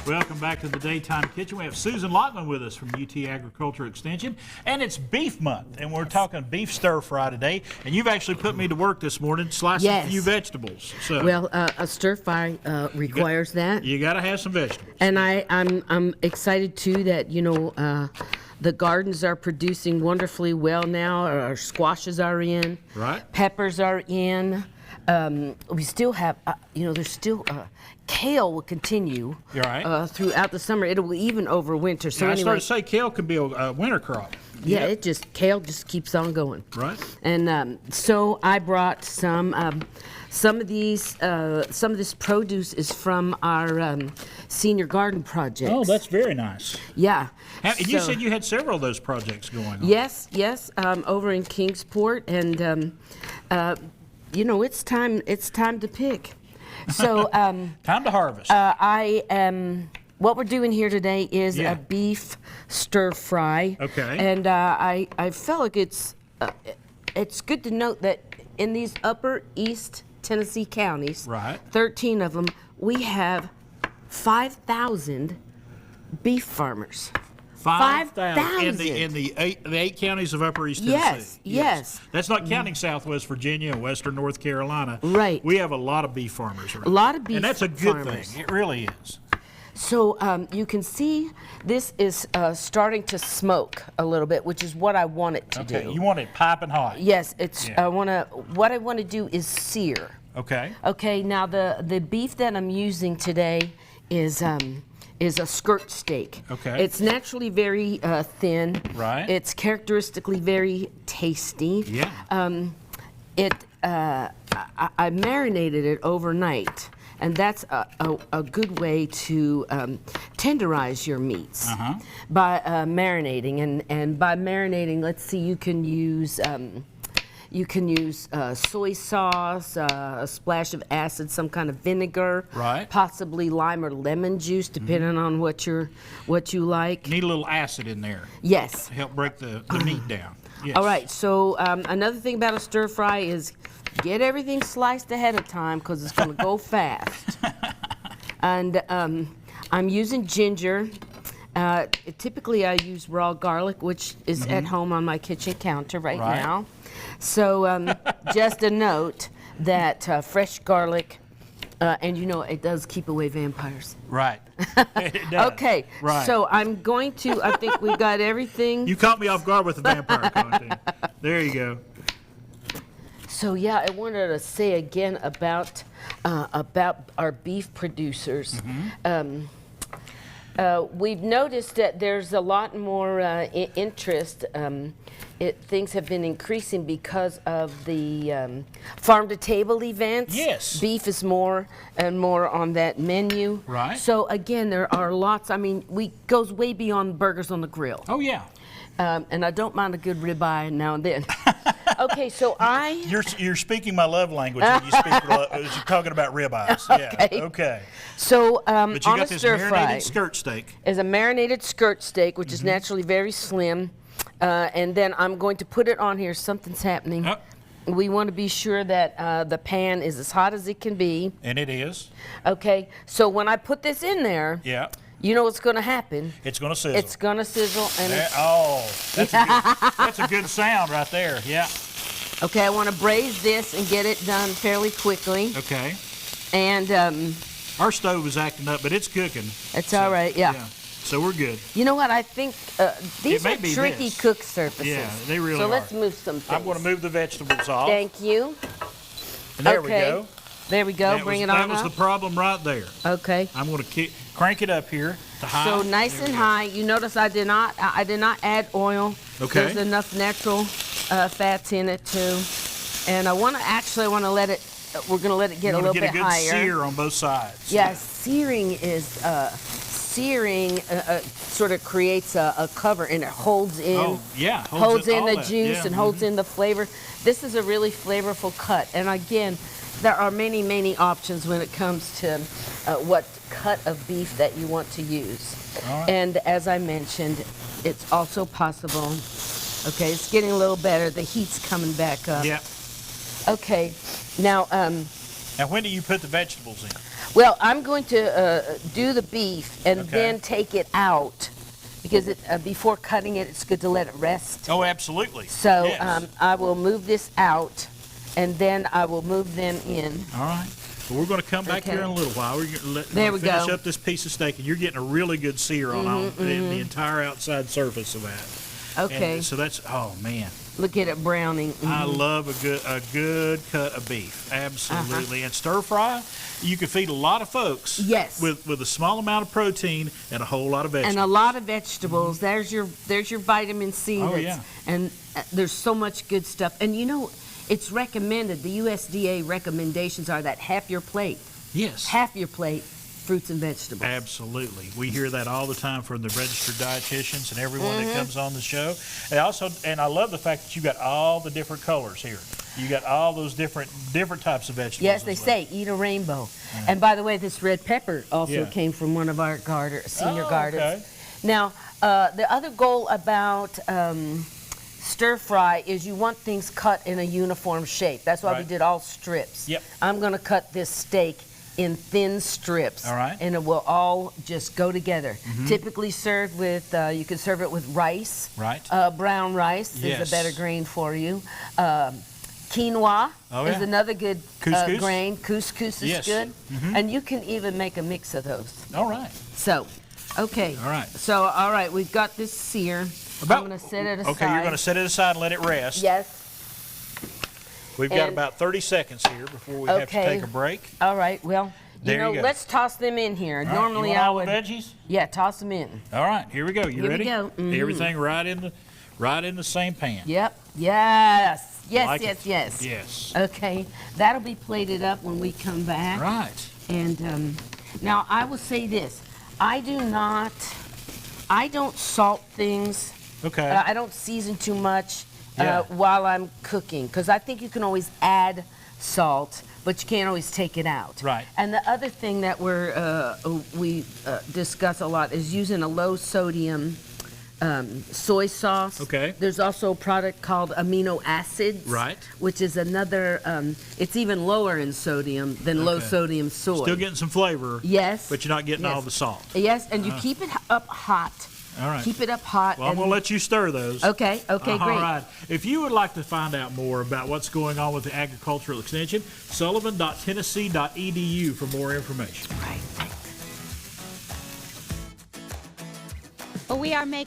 Welcome back to the Daytime Kitchen. We have Susan Lachmann with us from UT Agriculture Extension, and it's beef month, and we're talking beef stir fry today. And you've actually put me to work this morning slicing a few vegetables. So well, a stir fry requires that. You got to have some vegetables. And I'm excited too that the gardens are producing wonderfully well now. Our squashes are in. Right. Peppers are in. We still have, there's still kale will continue throughout the summer. It will even overwinter. So I started to say kale could be a winter crop. Yeah, kale just keeps on going. Right. And so I brought some of this produce is from our senior garden project. Oh, that's very nice. Yeah. You said you had several of those projects going on. Yes, over in Kingsport, and it's time to pick. So time to harvest. What we're doing here today is a beef stir fry. Okay. And I felt like it's good to note that in these upper East Tennessee counties, 13 of them, we have 5,000 beef farmers. 5,000 in the eight counties of Upper East Tennessee. Yes. That's not counting Southwest Virginia and Western North Carolina. Right. We have a lot of beef farmers around. A lot of beef farmers. And that's a good farmers. thing. It really is. So you can see this is starting to smoke a little bit, which is what I want it to do. Okay, you want it piping hot. Yes, what I want to do is sear. Okay. Okay, now the beef that I'm using today is a skirt steak. Okay. It's naturally very thin. Right. It's characteristically very tasty. Yeah. I marinated it overnight, and that's a good way to tenderize your meats by marinating. And by marinating, let's see, you can use soy sauce, a splash of acid, some kind of vinegar, possibly lime or lemon juice, depending on what you like. Need a little acid in there. Yes. To help break the meat down. Yes. All right. So another thing about a stir fry is get everything sliced ahead of time because it's going to go fast. And I'm using ginger. Typically, I use raw garlic, which is at home on my kitchen counter right now. So just a note that fresh garlic, and it does keep away vampires. Right. It does. Okay. Right. So I'm going to, I think we got everything. You caught me off guard with the vampire content. There you go. So I wanted to say again about our beef producers. We've noticed that there's a lot more interest. Things have been increasing because of the farm-to-table events. Yes. Beef is more and more on that menu. Right. So again, there are lots. I mean, goes way beyond burgers on the grill. Oh yeah. And I don't mind a good ribeye now and then. Okay, so You're speaking my love language when you speak. You're talking about ribeyes. Okay. Yeah. Okay. So but you on got a this stir marinated fry skirt steak. is a marinated skirt steak, which is naturally very slim, and then I'm going to put it on here. Something's happening. We want to be sure that the pan is as hot as it can be. And it is. Okay, so when I put this in there, you know what's going to happen. It's going to sizzle. It's going to sizzle, and that's a good sound right there. Yeah. Okay, I want to braise this and get it done fairly quickly. Okay. And our stove is acting up, but it's cooking. It's all right. Yeah. So we're good. You know what? I think these are tricky cook surfaces. Yeah, they really are. So let's move some things. I'm going to move the vegetables off. Thank you. And there we go. There we go. Bring it on up. That was the problem right there. Okay. I'm going to crank it up here to high. So nice and high. You notice I did not add oil. Okay. There's enough natural fats in it too. And I want to let it. We're going to let it get a little bit higher. You want to get a good sear on both sides. Yes, searing is sort of creates a cover, and it holds in. Holds in the juice and holds in the flavor. This is a really flavorful cut. And again, there are many, many options when it comes to what cut of beef that you want to use. And as I mentioned, it's also possible. Okay, it's getting a little better. The heat's coming back up. Yeah. Okay, now. Now, when do you put the vegetables in? Well, I'm going to do the beef and Okay. then take it out because before cutting it, it's good to let it rest. Oh, absolutely. So Yes. I will move this out and then I will move them in. All right. Well, we're going to come back Okay. here in a little while. We're going to There we finish go. up this piece of steak, and you're getting a really good sear on the entire outside surface of that. Okay. And so that's, oh man, Look at it browning. I love a good cut of beef. Absolutely. And stir fry, you can feed a lot of folks. Yes. With a small amount of protein and a whole lot of vegetables. And a lot of vegetables. There's your vitamin C. Oh, yeah. And there's so much good stuff. And you know, it's recommended. The USDA recommendations are that half your plate, Yes. half your plate, fruits and vegetables. Absolutely. We hear that all the time from the registered dietitians and everyone that comes on the show. And I love the fact that you got all the different colors here. You got all those different types of vegetables. Yes, they as well. say eat a rainbow. And by the way, this red pepper also Yeah. came from one of our senior Oh, gardeners. okay. Now, the other goal about stir fry is you want things cut in a uniform shape. That's why we Right. did all strips. Yep. I'm going to cut this steak in thin strips. All right. And it will all just go together. Typically served with, you can serve it with rice. Right. Brown rice is Yes. a better grain for you. Quinoa Oh, is yeah. another good Couscous? grain. Couscous is Yes. good. And you can even make a mix of those. All right. So, okay. All right. So, all right, we've got this sear. I'm going to set it aside. Okay, you're going to set it aside and let it rest. Yes. We've got And- about 30 seconds here before we have to Okay. take a break. All right. Well, There you go. let's toss them in here. All right, Normally you want I all would. the veggies? Yeah, toss them in. All right, here we go. You Here we ready? go. Mhm. Everything right in the same pan. Yep. Yes. Yes, Like yes, it? yes. Yes. Okay. That'll be plated up when we come back. Right. And now I will say this. I don't salt things. Okay. I don't season too much Yeah. while I'm cooking because I think you can always add salt, but you can't always take it out. Right. And the other thing that we discuss a lot is using a low sodium soy sauce. Okay. There's also a product called amino acids. Right. Which is another. It's even lower in sodium than low Okay. sodium soy. Still getting some flavor. Yes. But you're not getting all Yes. the salt. Yes, and you keep it up hot. All right. Keep it up hot. Well, I'm and- going to let you stir those. Okay, okay, All great. right. If you would like to find out more about what's going on with the agricultural extension, sullivan.tennessee.edu for more information. Right, thanks. We are making